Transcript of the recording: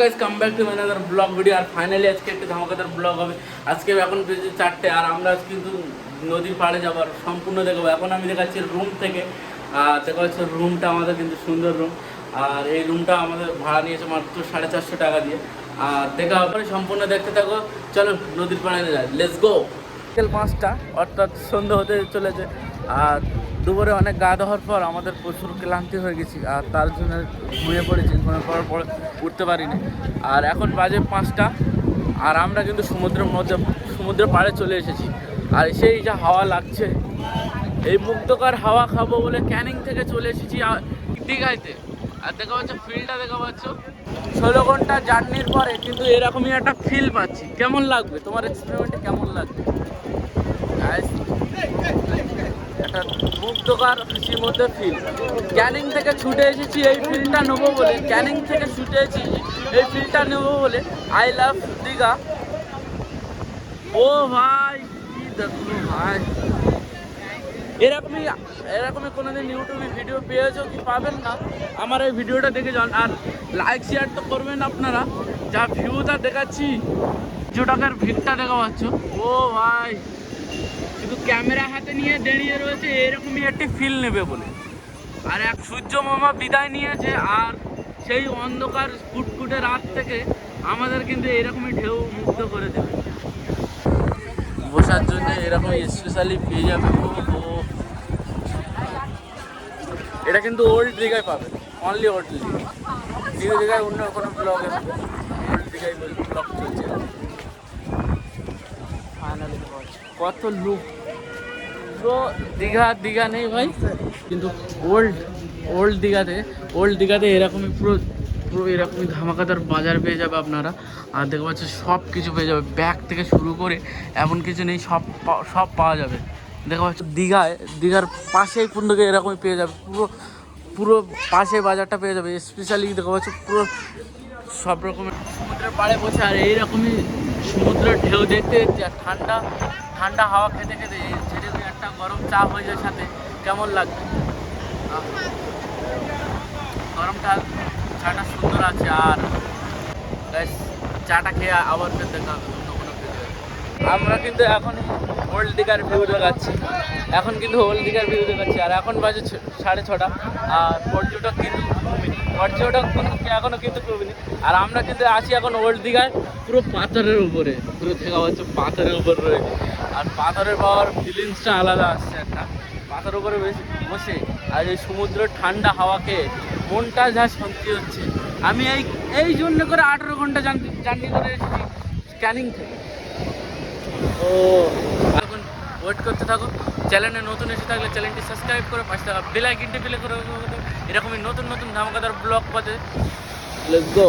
Guys, come back to another vlog video. আর finally আজকে একটা ধামাকাদার ব্লগ হবে। আজকে এখন বেজে 4টে, আর আমরা কিন্তু নদীর পাড়ে যাবার সম্পূর্ণ দেখাবো। এখন আমি দেখাচ্ছি রুম থেকে, আর দেখা যাচ্ছে রুমটা আমাদের কিন্তু সুন্দর রুম। আর এই রুমটা আমাদের ভাড়া নিয়েছে মাত্র 450 টাকা দিয়ে। আর দেখা হবে, সম্পূর্ণ দেখতে থাকো। চলো নদীর পাড়ে যাই, লেটস গো। বিকেল 5টা, অর্থাৎ সন্ধ্যা হতে চলেছে। আর দুপুরে অনেক গা দেওয়ার পর আমাদের প্রচুর ক্লান্তি হয়ে গেছি, আর তার জন্য ঘুমিয়ে পড়েছি। ঘুমিয়ে পড়ার পর উঠতে পারিনি। আর এখন বাজে 5টা, আর আমরা কিন্তু সমুদ্রের পাড়ে চলে এসেছি। আর সেই যা হাওয়া লাগছে, এই মুগ্ধকর হাওয়া খাবো বলে ক্যানিং থেকে চলে এসেছি দীঘাইতে। আর দেখা পাচ্ছ ফিলটা, দেখা পাচ্ছ 16 ঘন্টা জার্নির পরে কিন্তু এরকমই একটা ফিল পাচ্ছি। কেমন লাগবে তোমার এক্সপেরিমেন্টে, কেমন লাগবে? একটা মুগ্ধকর খুশির মধ্যে ফিল। ক্যানিং থেকে ছুটে এসেছি এই ফিলটা নেবো বলে, ক্যানিং থেকে ছুটে এসেছি এই ফিলটা নেবো বলে। I love Digha. ও ভাই, কি দেখো ভাই, এরকমই কোনোদিন ইউটিউবে ভিডিও পেয়েছো কি পাবেন না? আমার এই ভিডিওটা দেখে যান, আর লাইক শেয়ার তো করবেন আপনারা। যা ভিউটা দেখাচ্ছি, টাকার ভিড়টা দেখা পাচ্ছ। ও ভাই, শুধু ক্যামেরা হাতে নিয়ে দাঁড়িয়ে রয়েছে এরকমই একটি ফিল নেবে বলে। আর এক সূর্য মামা বিদায় নিয়েছে, আর সেই অন্ধকার ফুটফুটে রাত থেকে আমাদের কিন্তু এরকমই ঢেউ মুক্ত করে দেবে। বসার জন্য এরকম স্পেশালি পেয়ে যাবে। এটা কিন্তু ওল্ড দীঘায় পাবে, অনলি ওল্ড দীঘা। দীঘায় অন্য কোনো ব্লগ আসবে, ওল্ড দীঘায় ব্লগ চলছে। ফাইনালি কত লুক, পুরো দীঘা নেই ভাই, কিন্তু ওল্ড দীঘাতে এরকমই পুরো এরকমই ধামাকাদার বাজার পেয়ে যাবে আপনারা। আর দেখতে পাচ্ছি সব কিছু পেয়ে যাবে, ব্যাগ থেকে শুরু করে এমন কিছু নেই, সব পাওয়া যাবে। দেখা পাচ্ছ দীঘার পাশেই পুরোকে এরকমই পেয়ে যাবে, পুরো পাশে বাজারটা পেয়ে যাবে। স্পেশালি দেখা পাচ্ছ পুরো সব রকমের সমুদ্রের পাড়ে বসে, আর এইরকমই সমুদ্রের ঢেউ দেখতে দেখতে, আর ঠান্ডা হাওয়া খেতে খেতে ছেড়ে দিয়ে একটা গরম চা হয়ে যায় সাথে, কেমন লাগবে? গরমটা চাটা সুন্দর আছে। আর চাটা খেয়ে আবার ফের দেখা হবে অন্য কোনো ভিডিও। আমরা কিন্তু এখন ওল্ড দীঘার ভিউ দেখাচ্ছি, আর এখন বাজে 6:30। আর পর্যটক এখনও কিন্তু কমিনি। আর আমরা কিন্তু আছি এখন ওল্ড দীঘায়, পুরো পাথরের উপরে, পুরো দেখা হচ্ছে পাথরের উপর রয়েছে। আর পাথরের পাওয়ার ফিলিংসটা আলাদা আসছে একটা, পাথরের উপরে বসে আর এই সমুদ্রের ঠান্ডা হাওয়াকে মনটা যা শান্তি হচ্ছে। আমি এই জন্য করে 18 ঘন্টা জার্নি করে এসেছি ক্যানিং থেকে। ও এখন ওয়েট করতে থাকো। চ্যানেলে নতুন এসে থাকলে চ্যানেলটি সাবস্ক্রাইব করে পাশে থাকা বেল আইকনটি প্লে করে এরকমই নতুন ধামাকাদার ব্লগ পাতে। Let's go.